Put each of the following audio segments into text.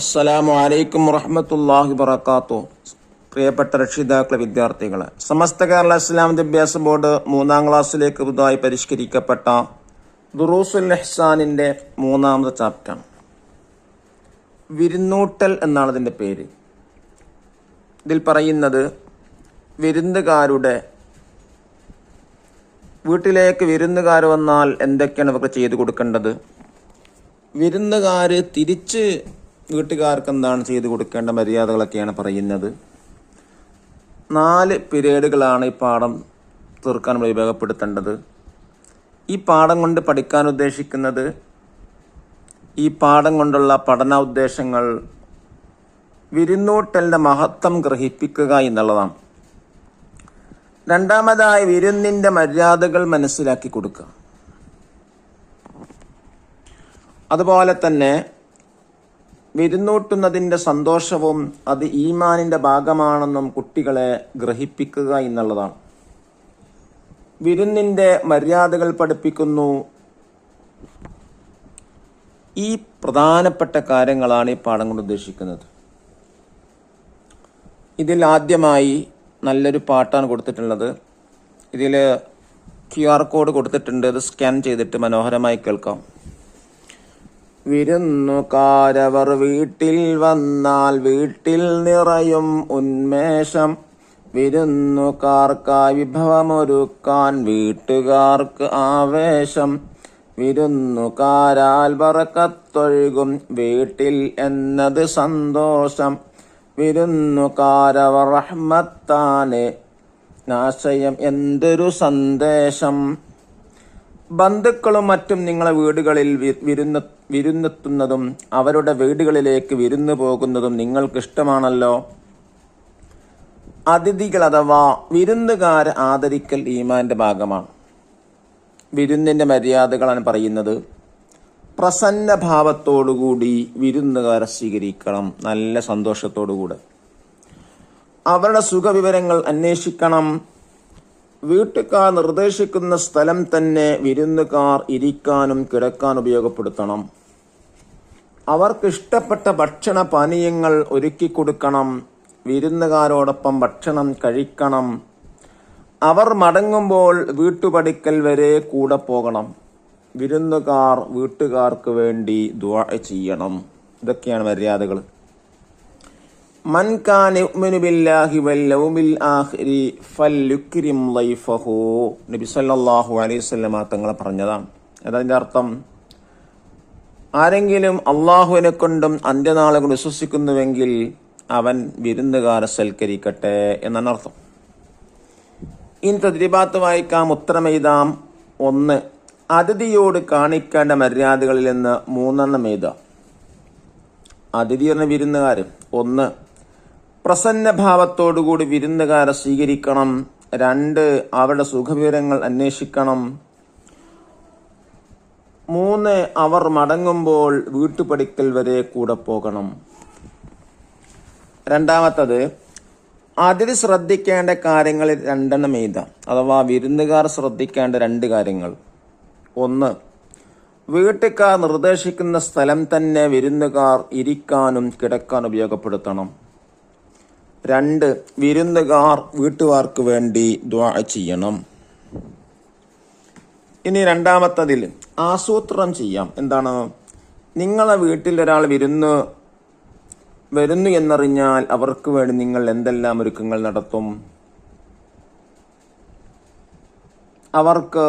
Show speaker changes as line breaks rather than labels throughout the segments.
അസ്സലാമു അലൈക്കും വറഹ്മത്തുള്ളാഹി വബറകാതുഹു. പ്രിയപ്പെട്ട രക്ഷിതാക്കളെ, വിദ്യാർത്ഥികളെ, സമസ്ത കേരള ഇസ്ലാം വിദ്യാഭ്യാസ ബോർഡ് 3-ാം ക്ലാസ്സിലേക്ക് പുതുതായി പരിഷ്കരിക്കപ്പെട്ട ദുറൂസുൽ ഇഹ്സാനിന്റെ 3-ാമത്തെ ചാപ്റ്റർ വിരുന്നൂട്ടൽ എന്നാണ് ഇതിന്റെ പേര്. ഇതിൽ പറയുന്നത് വിരുന്നുകാരുടെ വീട്ടിലേക്ക് വിരുന്നുകാർ വന്നാൽ എന്തൊക്കെയാണ് ഇവർക്ക് ചെയ്തു കൊടുക്കേണ്ടത്, വിരുന്നുകാർ തിരിച്ച് വീട്ടുകാർക്ക് എന്താണ് ചെയ്തു കൊടുക്കേണ്ട മര്യാദകളൊക്കെയാണ് പറയുന്നത്. 4 പീരീഡുകളാണ് ഈ പാഠം തീർക്കാൻ ഉപയോഗപ്പെടുത്തേണ്ടത്. ഈ പാഠം കൊണ്ട് പഠിക്കാൻ ഉദ്ദേശിക്കുന്നത്, ഈ പാഠം കൊണ്ടുള്ള പഠന ഉദ്ദേശങ്ങൾ വിരുന്നൂട്ടലിന്റെ മഹത്വം ഗ്രഹിപ്പിക്കുക എന്നുള്ളതാണ്. രണ്ടാമതായി വിരുന്നിന്റെ മര്യാദകൾ മനസ്സിലാക്കി കൊടുക്കുക. അതുപോലെ തന്നെ വിരുന്നൂട്ടുന്നതിന്റെ സന്തോഷവും അത് ഈമാനിന്റെ ഭാഗമാണെന്നും കുട്ടികളെ ഗ്രഹിപ്പിക്കുക എന്നുള്ളതാണ്. വിരുന്നിന്റെ മര്യാദകൾ പഠിപ്പിക്കുന്നു. ഈ പ്രധാനപ്പെട്ട കാര്യങ്ങളാണ് ഈ പാഠം കൊണ്ട് ഉദ്ദേശിക്കുന്നത്. ഇതിൽ ആദ്യമായി നല്ലൊരു പാട്ടാണ് കൊടുത്തിട്ടുള്ളത്. ഇതിൽ QR കോഡ് കൊടുത്തിട്ടുണ്ട്. ഇത് സ്കാൻ ചെയ്തിട്ട് മനോഹരമായി കേൾക്കാം. വിരുന്നുകാരവർ വീട്ടിൽ വന്നാൽ വീട്ടിൽ നിറയും ഉന്മേഷം, വിരുന്നുകാർക്കായി വിഭവമൊരുക്കാൻ വീട്ടുകാർക്ക് ആവേശം, വിരുന്നുകാരാൽ ബറക്കത്തൊഴുകും വീട്ടിൽ എന്നത് സന്തോഷം, വിരുന്നുകാരവർ റഹ്മത്താണ് ആശയം എന്തൊരു സന്ദേശം. ബന്ധുക്കളും മറ്റും നിങ്ങളെ വീടുകളിൽ വിരുന്നെത്തുന്നതും അവരുടെ വീടുകളിലേക്ക് വിരുന്നു പോകുന്നതും നിങ്ങൾക്ക് ഇഷ്ടമാണല്ലോ. അതിഥികൾ അഥവാ വിരുന്നുകാരെ ആദരിക്കൽ ഈമാന്റെ ഭാഗമാണ്. വിരുന്നിന്റെ മര്യാദകളാണ് പറയുന്നത്. പ്രസന്ന ഭാവത്തോടുകൂടി വിരുന്നുകാരെ സ്വീകരിക്കണം, നല്ല സന്തോഷത്തോടുകൂടെ. അവരുടെ സുഖവിവരങ്ങൾ അന്വേഷിക്കണം. വീട്ടുകാർ നിർദ്ദേശിക്കുന്ന സ്ഥലം തന്നെ വിരുന്നുകാർ ഇരിക്കാനും കിടക്കാനും ഉപയോഗപ്പെടുത്തണം. അവർക്ക് ഇഷ്ടപ്പെട്ട ഭക്ഷണ പാനീയങ്ങൾ ഒരുക്കി കൊടുക്കണം. വിരുന്നുകാരോടൊപ്പം ഭക്ഷണം കഴിക്കണം. അവർ മടങ്ങുമ്പോൾ വീട്ടുപടിക്കൽ വരെ കൂടെ പോകണം. വിരുന്നുകാർ വീട്ടുകാർക്ക് വേണ്ടി ദുആ ചെയ്യണം. ഇതൊക്കെയാണ് മര്യാദകൾ. മൻ കാന യുഅ്മിനു ബില്ലാഹി വൽ യൗമിൽ ആഖിരി ഫൽയുക്രിം ലൈഫഹു. നബി സല്ലല്ലാഹു അലൈഹി വസല്ലം തങ്ങൾ പറഞ്ഞതാണ്. അതിന്റെ അർത്ഥം, ആരെങ്കിലും അള്ളാഹുവിനെ കൊണ്ടും അന്ത്യനാളെ കൊണ്ട് വിശ്വസിക്കുന്നുവെങ്കിൽ അവൻ വിരുന്നുകാരെ സൽക്കരിക്കട്ടെ എന്നാണ് അർത്ഥം. ഇനി തദ്രീബാത്ത് വായിക്കാം, ഉത്തരം എഴുതാം. 1. അതിഥിയോട് കാണിക്കേണ്ട മര്യാദകളിൽ നിന്ന് 3 എഴുതാം. അതിഥി എന്ന വിരുന്നുകാര്. 1. പ്രസന്നഭാവത്തോടുകൂടി വിരുന്നുകാരെ സ്വീകരിക്കണം. 2. അവരുടെ സുഖവിവരങ്ങൾ അന്വേഷിക്കണം. 3. അവർ മടങ്ങുമ്പോൾ വീട്ടുപടിക്കൽ വരെ കൂടെ പോകണം. രണ്ടാമത്തത്, അതിഥി ശ്രദ്ധിക്കേണ്ട കാര്യങ്ങളിൽ 2 എഴുതാം. അഥവാ വിരുന്നുകാർ ശ്രദ്ധിക്കേണ്ട 2 കാര്യങ്ങൾ. 1. വീട്ടുകാർ നിർദ്ദേശിക്കുന്ന സ്ഥലം തന്നെ വിരുന്നുകാർ ഇരിക്കാനും കിടക്കാനും ഉപയോഗപ്പെടുത്തണം. 2. വിരുന്നുകാർ വീട്ടുകാർക്ക് വേണ്ടി ദുആ ചെയ്യണം. ഇനി രണ്ടാമത്തതിൽ ആസൂത്രണം ചെയ്യാം. എന്താണ്? നിങ്ങളെ വീട്ടിൽ ഒരാൾ വരുന്നു എന്നറിഞ്ഞാൽ അവർക്ക് വേണ്ടി നിങ്ങൾ എന്തെല്ലാം ഒരുക്കങ്ങൾ നടത്തും? അവർക്ക്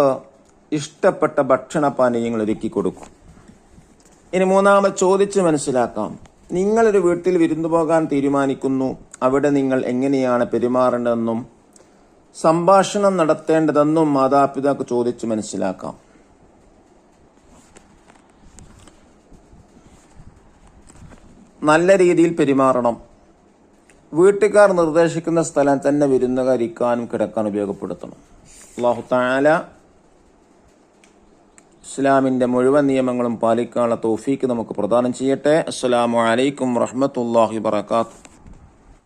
ഇഷ്ടപ്പെട്ട ഭക്ഷണ പാനീയങ്ങൾ ഒരുക്കി കൊടുക്കും. ഇനി 3 ചോദിച്ച് മനസ്സിലാക്കാം. നിങ്ങളൊരു വീട്ടിൽ വിരുന്നു പോകാൻ തീരുമാനിക്കുന്നു. അവിടെ നിങ്ങൾ എങ്ങനെയാണ് പെരുമാറേണ്ടതെന്നും സംഭാഷണം നടത്തേണ്ടതെന്നും മാതാപിതാക്കൾ ചോദിച്ച് മനസ്സിലാക്കാം. നല്ല രീതിയിൽ പെരുമാറണം. വീട്ടുകാർ നിർദ്ദേശിക്കുന്ന സ്ഥലം തന്നെ വിരുന്നുകാർ ഇരിക്കാനും കിടക്കാനും ഉപയോഗപ്പെടുത്തണം. അല്ലാഹു തആല ഇസ്ലാമിന്റെ മുഴുവൻ നിയമങ്ങളും പാലിക്കാനുള്ള തൗഫീക്ക് നമുക്ക് പ്രദാനം ചെയ്യട്ടെ. അസ്സലാമു അലൈക്കും വറഹ്മത്തുള്ളാഹി വബറകാതുഹു.